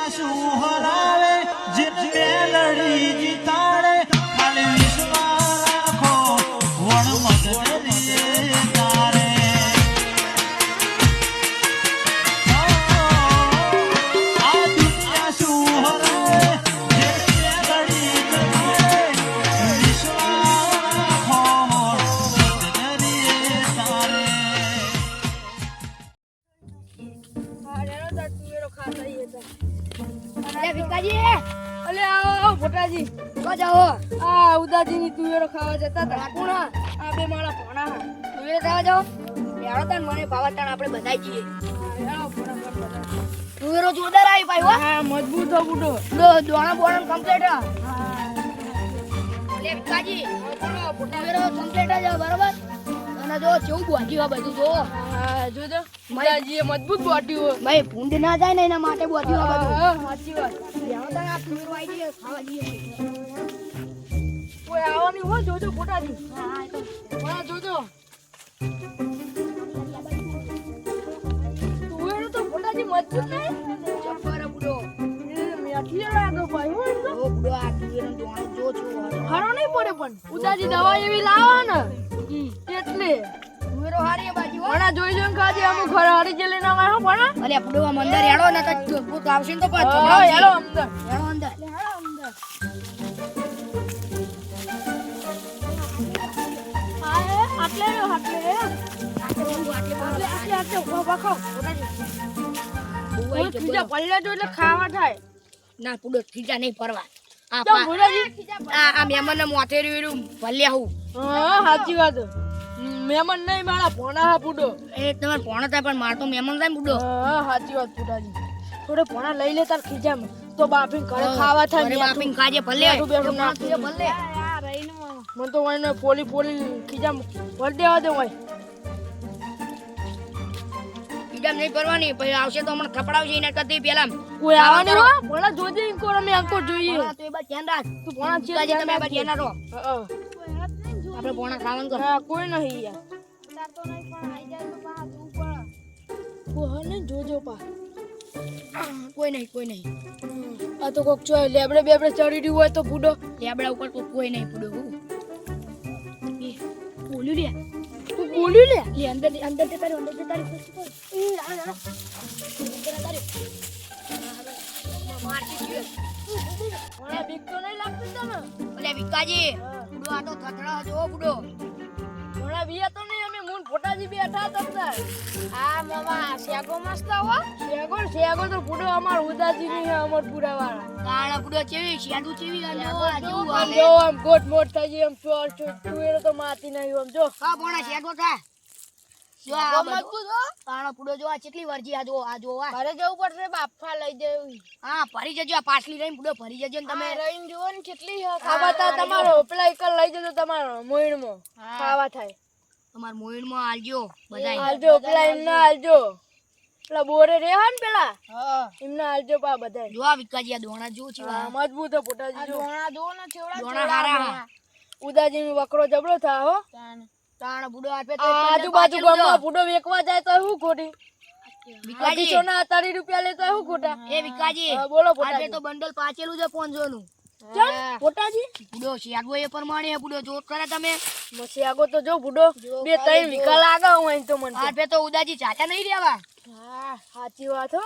શું હરાવે જીત મેલડી જીતાડે ખાલી વિશ્વાસ રાખો વણ મગજરી તારે આ દુનિયા શું હરાવે જીત મેલડી જીતાડે વિશ્વાસ રાખો મગજરી તારે અલે આવો ફોટાજી કો જાઓ આ ઉદાજીની તુવેરો ખાવા જતા હતા કોણ આ બે મારા ભોણા તુવેરો ખાવા જાઓ યારો તન મને ભાવતાણ આપણે બધાઈ જઈએ તુવેરો જોરદાર આવી ભાઈ હો હા મજબૂત હો બુડો દોણા બોણા કમ્પ્લીટ હા લે વિકાજી તુવેરો કમ્પ્લીટ જ બરોબર અને જો કેવું બોજી આ બધું જો હા જોજો મયાજી મજબૂત બોટ્યું ભાઈ ભૂંડ ના જાય ને એના માટે બોટ્યું આ બધું સાચી વાત યારો તન આ તુવેરો આવી જઈએ ખાવા જઈએ કોઈ આવવાની હો જોજો ફોટાજી હા હા જોજો તુવેરો તો ફોટાજી મજબૂત નહીં ચપર બુડો મેઠી લાગો ભાઈ હો ઓ બુડો આ તુવેરો દોણો જો છો હારો નહીં પડે પણ ઉદાજી દવા એવી લાવો ને એટલે તુવેરો હારી બાજી હો ભણા જોઈ જોઈને ખાજે અમુક ઘર હારી જે લઈને આવે હો ભણા અલે બુડો આમ અંદર હેડો ને તો ભૂત આવશે ને તો પાછો હેડો અંદર ખાવા થાય ના પૂડો ખીજા નહીં પરવા આ મહેમાન મોથે રહ્યું ભલ્યા હું સાચી વાત મહેમાન નહીં મારા ભોણા હા પૂડો એ તમારે ભોણા થાય પણ મારતો મહેમાન થાય પૂડો સાચી વાત પૂડાજી થોડે ભોણા લઈ લે તાર ખીજામાં તો બાપી ઘરે ખાવા થાય બાપી ખાજે ભલે ભલે મને તો વાયનો પોલી ખીજામાં ભર દેવા દે વાય ખીજામ નહીં પરવાની પછી આવશે તો હમણાં થપડાવશે એના કરતી પેલા કોઈ આવવાની હો ભોણા જોજે ઇન્કો અમે અંકો જોઈએ તો એ બસ ધ્યાન રાખ તું ભોણા ચીલાજે તમે બસ ધ્યાન રાખો આપણે ભોણા ખાવાનું કર હા કોઈ નહીં યાર તાર તો નહીં પણ આઈ જાય તો પા તું પણ કોહને જોજો પા કોઈ નહીં આ તો કોક જો લેબડે બેબડે ચડી રહ્યું હોય તો બુડો લેબડા ઉપર તો કોઈ નહીં બુડો બોલ્યું લે તું બોલ્યું લે એ અંદર જતા રહ્યો એ અંદર તારે મારતી ગયો ઓલા બીક તો નહીં લાગતું તને ઓલે વિકાજી બુડો આ તો થથડા જો બુડો ઓલા બીયા તો નહીં અમે મૂન ફોટાજી બેઠા તમતા આ મામા શેગો મસ્ત હો શેગો તો બુડો અમાર ઉદાજી ની અમાર બુડા વાળા કાળા બુડો ચેવી શેડુ ચેવી આમ જો આમ ગોટ મોટ થઈ ગઈ આમ ચોર તુવેરો તો માતી નહીં આમ જો કા બોણા શેગો થા જો આ મજબૂત હો કાળા બુડો જો આ કેટલી વર્જી આ જો ઘરે જવું પડશે બાફા લઈ જવું હા ભરી જજો આ પાછલી રહીને બુડો ભરી જજો ને તમે રહીને જુઓ ને કેટલી ખાવાતા તમારો પેલા એક લઈ જજો તમારો મોઈણમાં ખાવા થાય તમાર મોઈણમાં આલજો બધાય આલજો પેલા એમના આલજો પેલા બોરે રેવા ને પેલા હા એમના આલજો પા બધાય જો આ વિકાજી આ દોણા જો છે મજબૂત હો પોટાજી જો દોણા જો ને છેવડા દોણા હારા ઉદાજી નો વકરો જબરો થા હો તાણ બુડો આપે તો આજુબાજુ ગામમાં બુડો વેકવા જાય તો હું ખોટી વિકાજી સોના 30 રૂપિયા લેતો હું ખોટા એ વિકાજી બોલો પોટાજી તો બંડલ પાચેલું છે 500 નું ચમ પોટાજી બુડો શિયાગો એ પ્રમાણે બુડો જોત કરે તમે શિયાગો તો જો બુડો બે ત્રણ વિકા લાગે હું તો મને આપે તો ઉદાજી ચાચા નહીં રેવા હા સાચી વાત હો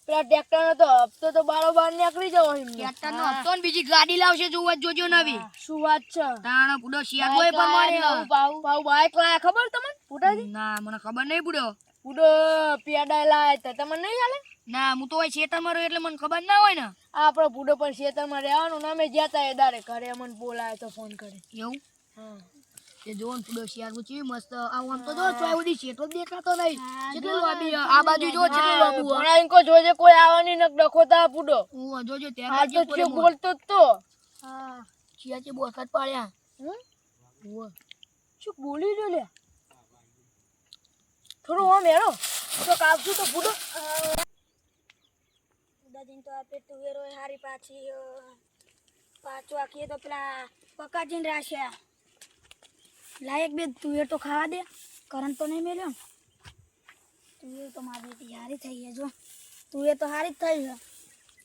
પેલા ટ્રેક્ટર નો તો હપ્તો તો બારોબાર નીકળી જવો ટ્રેક્ટર નો હપ્તો ને બીજી ગાડી લાવશે જોજો નવી શું વાત છે તાણ બુડો શિયાગો એ પ્રમાણે પાઉ બાઈક લાયા ખબર તમને પોટાજી ના મને ખબર નહીં બુડો પેડા લાય તો તમને નહીં હાલે ના હું તો શેતરમાં રહ્યો એટલે મને ખબર ના હોય ને આપણો બુડો પણ શેતરમાં રહેવાનું ને અમે જ્યાતા એ દારે ઘરે મને બોલાય તો ફોન કરે એવું હા એ જોન બુડો શિયાર ચેવી મસ્ત આવું આમ તો જો ચોય ઉડી શેતો દેખાતો નહીં કેટલું લાબી આ બાજુ જો કેટલું લાબુ ઘણા ઇનકો જોજે કોઈ આવવાની ન ડખોતા બુડો હું જોજો ત્યારે તો શું બોલતો તો હા ચિયા ચે બોખત પાડ્યા હું શું બોલી જો લે થોડું ઓમ હેરો તો કાપશું તો બુડો ઉદાજીન તો આપે તુવેરો હારી પાછી પાછો આખીએ તો પેલા પકાજીને રાખ્યા લાયક બે તુવેર તો ખાવા દે કરંટ તો નહીં મેલ્યો તુવેર તો મારી હારી થઈ છે જો તુવેર તો હારી જ થઈ છે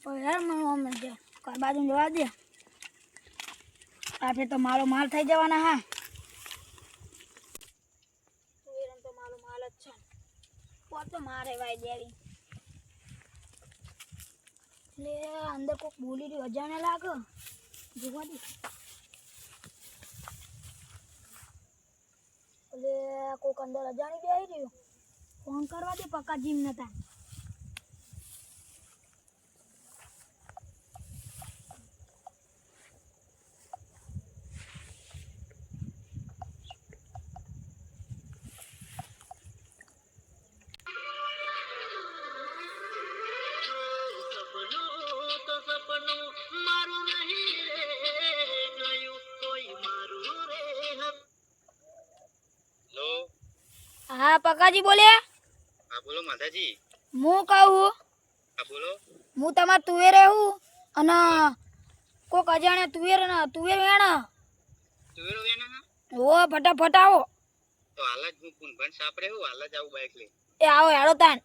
યાર મને ઓમે દે કઈ બાજુ જવા દે આપે તો મારો માલ થઈ જવાના હા તુવેરન તો મારો માલ જ છે પોત તો મારે વાય દેવી લે અંદર કોક બોલી રહ્યું અજાણે લાગે જોવા દે લે કોક અંદર અજાણી બેહી રહ્યું ફોન કરવા દે પક્કા જીમ નતા હા પક્કાજી બોલ્યા હા બોલો માતાજી. હું કહું હા બોલો. હું તમાર તુવેરે હું અને કોક અજાણે તુવેર વેણ તુવેરો વેના ઓ ફટાફટ આવો તો હાલ જ હું કુંભણ સાપરે હું હાલ જ આવું બાઈક લઈ. એ આવો હેડો તાન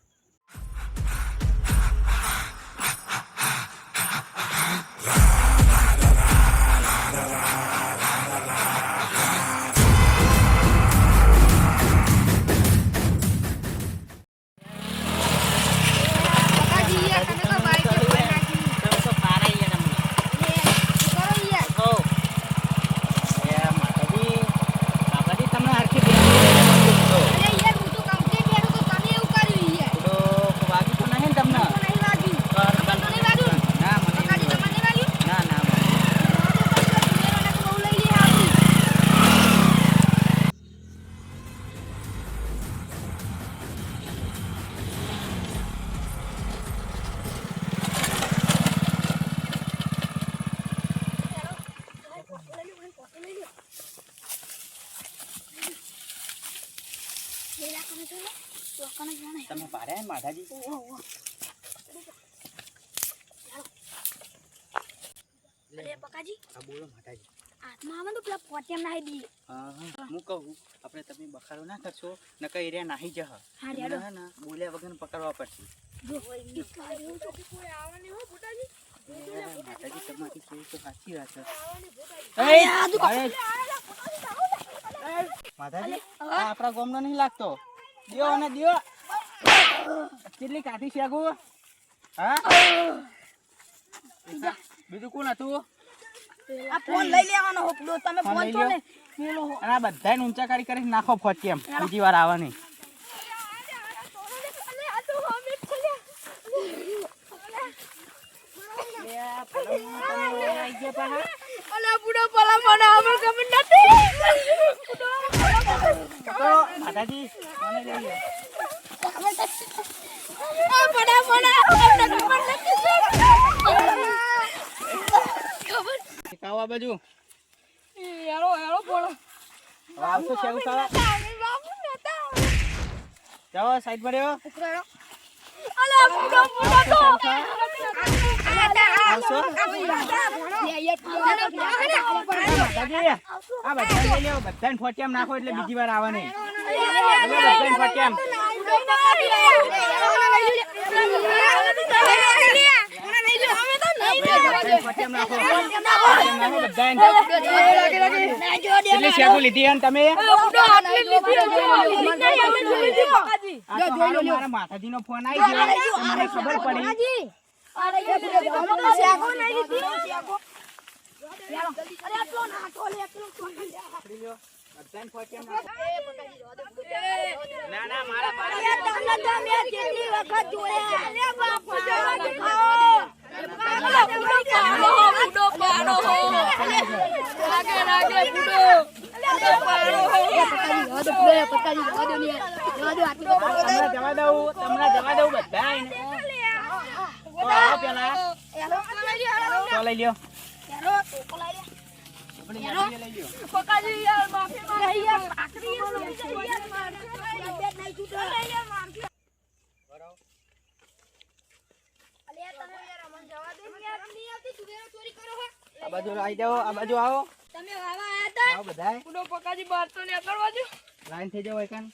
તમે પાડ્યા ને માતાજી? અરે પકાજી હા બોલો માતાજી. હાથમાં આવે તો પેલા પોટેમ નાહી દઈએ હું કહું આપણે તમે બખારો ના કરશો નકર એરિયા નાહી જહ. હા રેડો ના ના બોલ્યા વગર પકડવા પડશે. જો કોઈ આવે નહીં હો ફોટાજી માતાજી તમારી કેવી તો સાચી વાત છે. માતાજી આ આપણા ગામનો નહીં લાગતો. દિયો ને દિયો કેટલી કાઠી શેગું હા બીજું કોણ હતું? આ ફોન લઈ લેવાનો હોપડો તમે ફોન ફોન લઈ તો લ્યો. ને મેલો હો અને આ બધાને ઊંચા કરી કરીને નાખો ફોટ કેમ બીજી વાર આવે નહીં. માતાજી મને લઈ લો. ખાવ આ બાજુ આવશો શેવું ખાવા જાઓ સાઈડ પર રહ્યો. આવશો માતાજી આ બધા લઈ લ્યો. બધાને ફોટ કેમ નાખો એટલે બીજી વાર આવે નહીં. બધાને ફોટ કેમ માતાજી નો ફોન આવી ગયો મને ખબર પડી. ના ના જવા દઉં તમને જવા દઉં બધા પેલા તો લઈ લ્યો. આ બાજુ આવી જાઓ. આ બાજુ આવો. તમે વાવા આયા તા આવો બધાય બુડો પકાજી બહાર તો નીકળવા દો લાઈન થઈ જાઓ એકાન.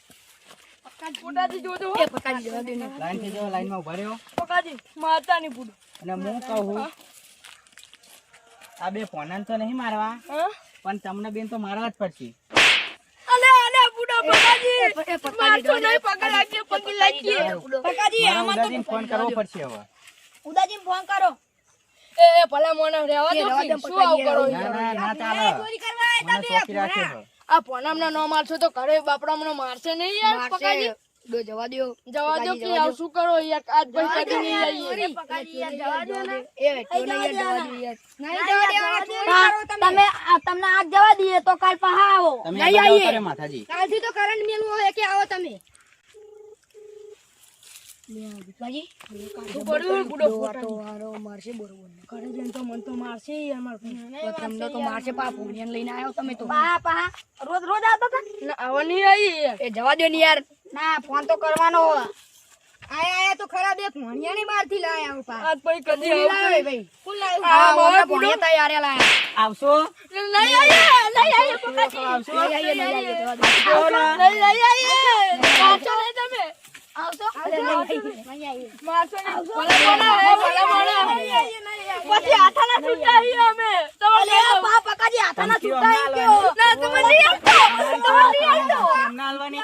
ફોટાજી જોજો એ પકાજી જવા દે ને લાઈન થી જો લાઈન માં ઉભા રહ્યો પકાજી મારતા નહીં પૂડો અને હું કહું આ બે ફોનાન તો નહીં મારવા હા પણ તમને બેન તો મારવા જ પડશે અલે અલે પૂડો પકાજી મારતો નહીં પકડ આગે પકડી લાગી પકાજી મારા આમાં તો ઉદાજીને ફોન કરવો પડશે હવે ઉદાજીને ફોન કરો એ ભલે મને રહેવા દો શું આવું કરો ના ના ચાલે મને ચોકી રાખે હવે. આ પોનામના નો મારશો તો ઘરે બાપડા મને મારશે નહીં યાર પકાજી દો જવા દો જવા દો કે આવ શું કરો યાર આજ ભાઈ કદી નહીં આવીએ પકાજી યાર જવા દો ને એ તો નહીં યાર જવા દો યાર નહીં જવા દેવાના તમે તમને આજ જવા દઈએ તો કાલ પાછા આવો તમે આ બધા કરે માથાજી કાલથી તો કરંટ મેલું હોય કે આવો તમે બાજી તું પડ્યું બુડો તો હારો મારશે બરોબર ઘરે જઈને તો મન તો મારશે યાર માર તો તમને તો મારશે પા ફોનિયન લઈને આવ્યો તમે તો પા રોજ રોજ આવતા હતા ના આવા નહીં આવી યાર એ જવા દો ને યાર ના ફોન તો કરવાનો આયા તો ખરા બે ભણિયાની બહારથી લાયા હું પા આજ ભાઈ કદી આવશે ભાઈ કોણ આ લાવ્યું મારા ભણિયા તૈયાર લાયા આવશો નહીં આવીએ પકાજી આવશો નહીં આવીએ જવા દો નહીં આવીએ મારશો નહીં તમે આવશો નહીં આવીએ મારશો નહીં ભલે ભલે પછી હાથાના છૂટા આવીએ અમે અલે પા પકાજી હાથાના છૂટા આવી ગયો ના તમે નહીં આવતો એમના હાલવાની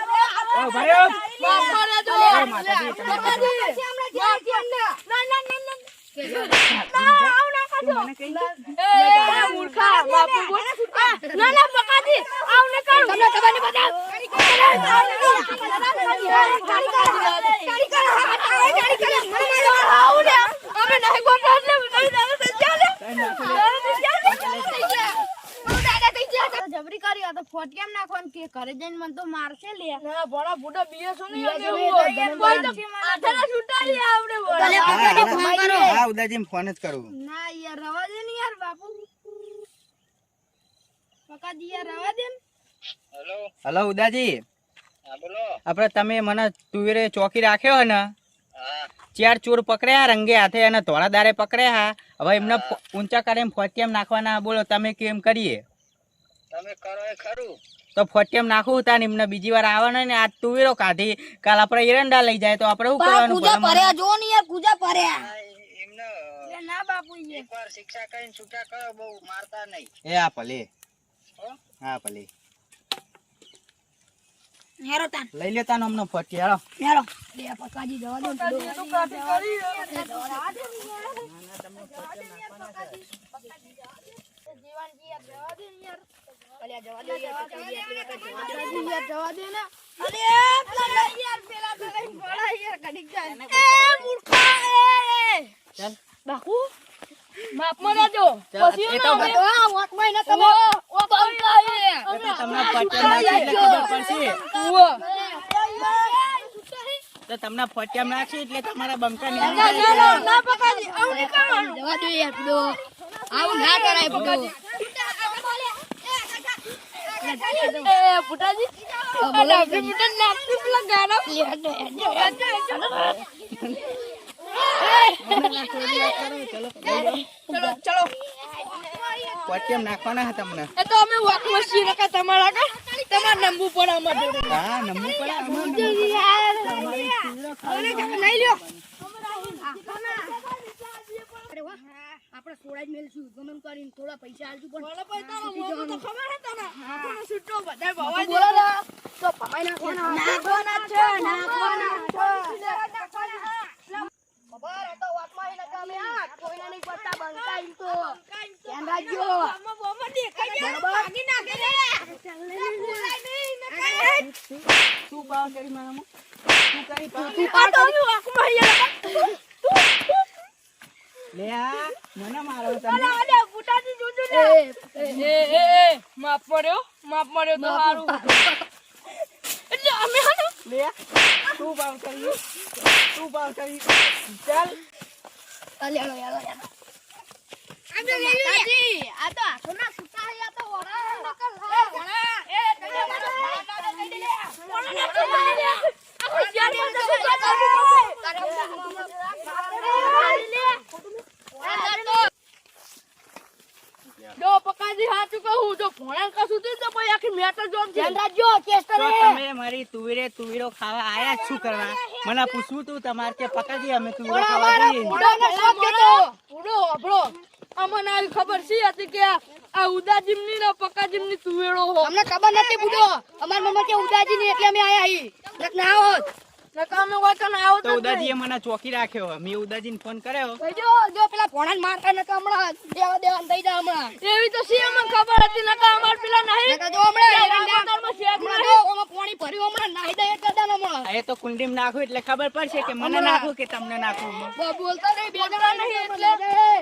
ઓ ભાઈઓ માફ કરે તો એ માતાજી તમે મને કહી દો. એ મૂર્ખા બાપુ બોલ ના ના પકાજી આવને કરું તમને ખબર નહીં બતા અમે નહીં ગોઠવા એટલે નહીં દાદા થઈ ગયા જબરી કરી આ તો ફોટ કેમ નાખવાનું કે ઘરે જઈને મને તો મારશે લે ના ભણા બુડા બીએ છો નહીં અમે બીએ કોઈ તો આઠાના છૂટા લઈ આવડે ભલે હા, પકાજી હા, ફોન કરો હા ઉદાજીને ફોન જ કરું ના યાર રવા દે ને યાર બાપુ પકાજી યાર રવા દે ને હલો ઉદાજી આપડે તમે મને તુવેરે ચોકી રાખ્યો હે ને ચાર ચોર પકડ્યા રંગે હાથે અને ધોળા દારે પકડ્યા હવે એમને ઊંચા કરીને ફોટિયામ નાખવાના બોલો તમે કેમ કરીએ તમે કરો એ ખરું તો ફોટિયામ નાખવું તા ને એમને બીજી વાર આવે ને આ તુવેરો કાઢી કાલ આપણે એરંડા લઈ જાય તો આપણે શું કરવાનું પૂજા ભલા ભર્યા જો ને યાર પૂજા ભર્યા એમને લે ના બાપુ એકવાર શિક્ષા કરીને છૂટા કરો બહુ મારતા નહીં એ હા ભલે હા ભલે હેરો તાન લઈ લેતા ને અમને ફોટિયા હેરો લે પકાજી જવા દો તું કાઢી કરી જીવનજી યાર જવા દે ને યાર અલ્યા જવા દે યાર પકાજી યાર જવા દે ને અરે પેલા યાર પેલા તો કઈ બડા યાર કડીક જાય એ મૂર્ખા એ ચાલ બાપુ માફમાં રહેજો પછી એ તો અમે આ વાત માં ન તમે ઓ બંકા એ તો તમને ફોટિયામ નાખી એટલે ખબર પડશે તો તમને ફોટિયામ નાખી એટલે તમારા બંકા ના ના પકાજી આવું નહીં કરવાનું જવા દે યાર પૂડો આવું ના કરાય પૂડો એ પુટાજી આ ડાબી પુટા નાખતી પેલા ગાના ચલો ચલો ફોટિયામ નાખવાના હે તમને એ તો અમે વાકમાં છીએ નકા તમારા કા તમાર નંબુ પર અમાર જોડે હા નમવું પડે આમાં નહીં લ્યો આપણે સોડા જ મેલશું ગમે એમ કરીને થોડા પૈસા આલશું પણ પૈસાનો તો ખબર હે તને આપણો છૂટો બધા ભવાઈ બોલો ના તો પપાઈ નાખવાના ખબર તો વાતમાં એ નકામે આ કોઈને નહીં પડતા બંકા ઈ તો ધ્યાન રાખજો આમાં બોમાં દેખાઈ ગયા બરાબર. ભાગી નાખે લે શું પાવ કરી મારામાં શું કરી પાવ આ તો અમે વાકમાં અહીંયા લે આ મને મારો તમે અરે પુટાજી જોજો ને એ માફ પડ્યો તો સારું એટલે અમે હને લે શું પાવ કરી ચાલ અલ્યા યાર માતાજી આ તો આખોના સુતા હે આ તો ઓરા નકલ એ તમે મારો નાના કહી દે આ હોશિયારી અંદર શું કરતા જો પકા કાકાજી સાચું કહું જો ભોળા કશું થયું તો પછી આખી મેટર જોમ છે ધ્યાન રાખજો કેસ તો કરે તમે મારી તુવેરો ખાવા આયા જ શું કરવા? મને પૂછવું તું તમારે કે પકાજી અમે તુવેરો પણ ખાવા અમારા જઈએ. પૂડાનો શોખ હતો. પૂડો આપણો અમને આવી ખબર છે હતી કે આ ઉદાજીમની ને પકાજીમની તુવેડો હો અમને ખબર નથી બુડો અમાર મમ્મી કે ઉદાજી ની એટલે અમે આયા અહીં નક ના હોત નકામે વાતો ના આવો તો ઉદાજીએ મને ચોકી રાખ્યો. મેં ઉદાજીને ફોન કર્યો. જો પેલા ભોણાને મારતા નકા હમણાં દેવાન થઈ જા હમણાં એવી તો સી અમને ખબર હતી નકા અમાર પેલા નહીં નકા જો હમણાં રામોતરમાં શેક હમણાં નહીં. જો ઓમાં પાણી ભર્યું હમણાં નાહી દે એટલે દાન હમણાં એ તો કુંડીમાં નાખું એટલે ખબર પડશે કે મને નાખું કે તમને નાખું. બોલતા નહીં બે જણા નહીં એટલે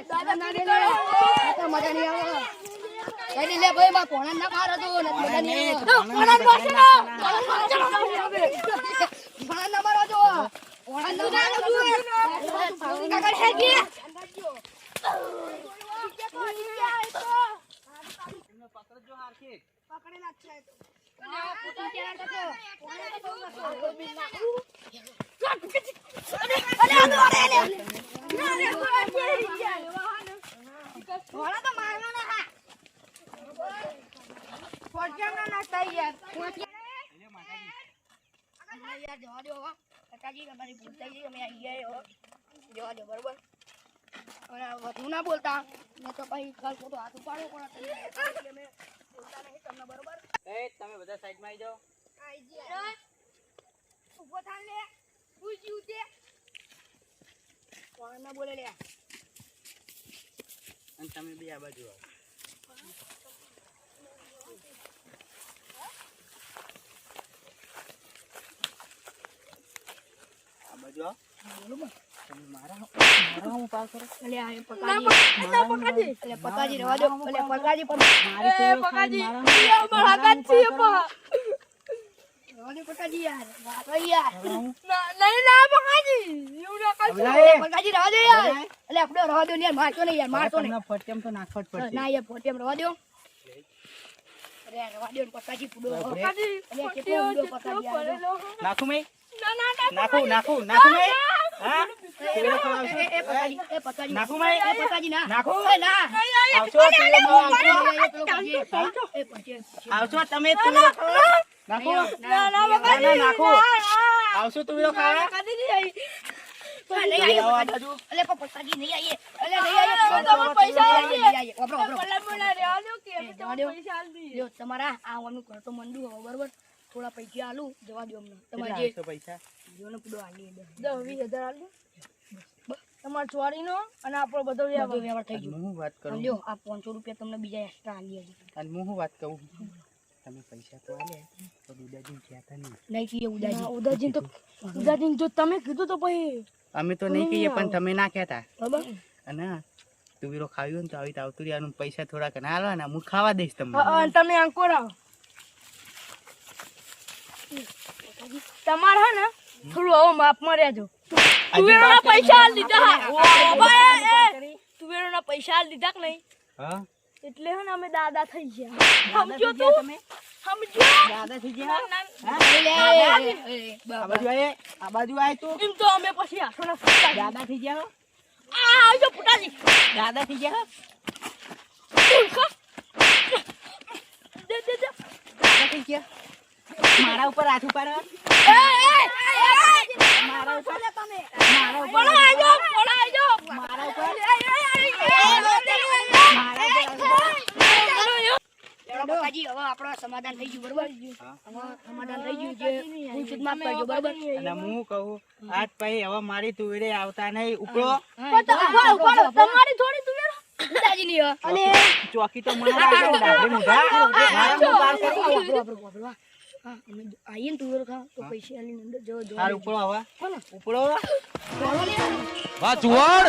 દાદા ના દે નકા મજા નહીં આવે કઈ લે ભાઈ માં ભોણાને ના માર હતો ને મજા નહીં આવે ભોણાને મારશે ના ભોણાને ના મારો જો ભોણાને ના મારો કાકા હેગી પકડજો હારખી. પકડેલા છે તો ના બોલતા તો પછી કાલ ખોટો હાથ ઉપાડો પણ અમે બોલતા નહીં તમને બરોબર એ તમે બધા સાઈડમાં આવી જાઓ. ઉભો થા લે પૂછી ઉજે કોણ ના બોલે લે અને તમે બી આ બાજુ આવો. આ બાજુ આવો. તમે મારા હું પાસ કરો. એટલે આ પકાજી એટલે પકાજી રવા દો એટલે પકાજી પણ મારી તુવેરો ખાઈને અમારા હગાત છીએ પા રવા દો પકાજી યાર વાતો યાર નહીં ના પકાજી એવું ના કરશો. એટલે પકાજી રવા દો યાર એટલે આપડે રવા દો ને યાર મારતો નહીં યાર મારતો નહીં તમને ફટકેમ તો નાખવા જ પડશે. ના યાર પોટેમ રવા દો અરે રવા દો ને પકાજી પૂડો પકાજી એટલે કેટલો ઊંડો પકાજી યાર નાખું મેં? ના ના ના નાખું મેં? હા? તુવેરો ખાવા આવશો? એ પકાજી નાખું મેં? એ પકાજી ના નાખું? એ ના આવશો તુવેરો ખાવા આવશો? એ પછી આવશો તમે તુવેરો ખાવા? નાખું? ના, નાખું. આવશો તુવેરો ખાવા? પકાજી નહીં આવી. નહીં આવો આ આવીએ બાજુ. એટલે પકાજી નહીં આવીએ એટલે નહીં આવીએ તમે પૈસા નહીં આવીએ વાપરો વાપરો ભલા રહેવા દો કે અમે જવા તમને દો. પૈસા આલ દઈએ. જો તમારા આ આવાનું કરતો મંદુ હવે બરોબર થોડા પૈસા આલું જવા દો અમને કેટલા તમારે જે આવશે પૈસા? જોને પૂડો આલી દે 10,000 આલ દો. તમાર ચોરીનો અને આપણો બધો વ્યવહાર. બધો વ્યવહાર થઈ અને ગયો હું વાત કરું લ્યો આ 500 રૂપિયા તમને બીજા એક્સ્ટ્રા આલી હજી અને હું વાત કહું તમે પૈસા તો આલે તો દુદાજી કહેતા નહીં. નહીં કીએ ઉદાજી ઉદાજીને જો તમે કીધું તો પછી અમે તો નહીં કહીએ પણ તમે ના કહેતા. બરાબર અને તુવેરો ખાવી હોય ને તો આવી રીતે આવતું રહેવાનું. પૈસા થોડાક ના આલવાના હું ખાવા દઈશ તમને. અને તમે અંકોર આવો તમારે હે ને થોડું હવે માપમાં રહેજો. તુવેરોના પૈસા આલ દીધા હા. તુવેરોના પૈસા આલ દીધા કે નહીં હા? એટલે હે ને અમે દાદા થઈ ગયા. સમજો તું સમજો. દાદા થઈ ગયા? ના, આ બાજુ આય, આ બાજુ આય તું. એમ તો અમે પછી હાથોના ફૂટા દાદા થઈ ગયા? આવજો ફૂટાજી. દાદા થઈ ગયા? દે દે દે. દાદા થઈ ગયા? મારા ઉપર હાથ ઉપાડો. મારા ઉપર મારા ઉપર મારા ઉપર પપ્પાજી હવે આપણો સમાધાન થઈ ગયું બરોબર હવે સમાધાન થઈ ગયું છે હું સુધ માફ કરજો બરોબર અને હું કહું આજ પછી હવે મારી તુવેરે આવતા નહીં. ઉપડો. તમારી થોડી તુવેરો ઉદાજી ની અને ચોકી તો મને લાગે ડાઢે મૂઢા. મારા મું પાર કરી. આઈએ ને તુવેર ખા તો પૈસા આલી અંદર જો જો હાર ઉપડો હવે. ઉપડો. બોલો લે વાહ ચુવાડ